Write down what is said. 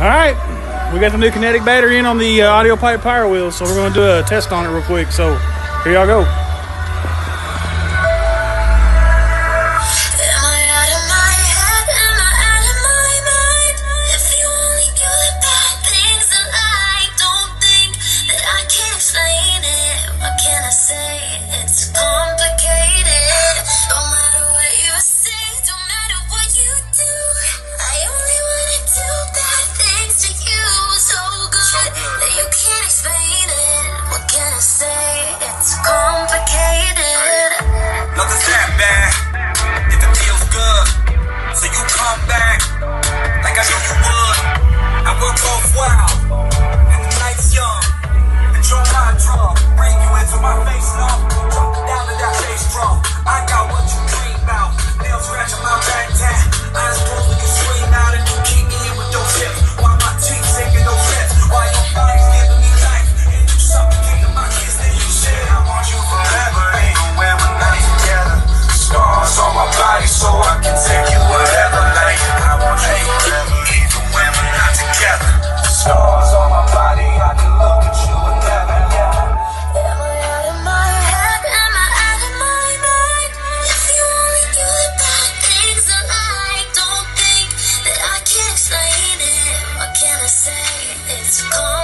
Alright, we got the new kinetic battery in on the audio pipe power wheel, so we're going to do a test on it real quick. So here y'all go. Nothing's that bad if it feels good. So you come back like I knew you would. And we're both wild and the night's young. Control my drum, bring you into my face now. Drop it down to that bass drum. I got what you dream about. Nail scratching my back tat. Eyes closed when you scream out and you keep me in with those hips. While my teeth taking those hits. While your body's giving me life. And you suffocating my kiss. Then you said I want you forever. Even when we're not together. Stars on my body so I can take you wherever. Like I want you forever. Even when we're not together. Stars on my body, I can look at you and never, yeah. Am I out of my head? Am I out of my mind? If you only knew the bad things that I don't think that I can explain it. What can I say? It's cold.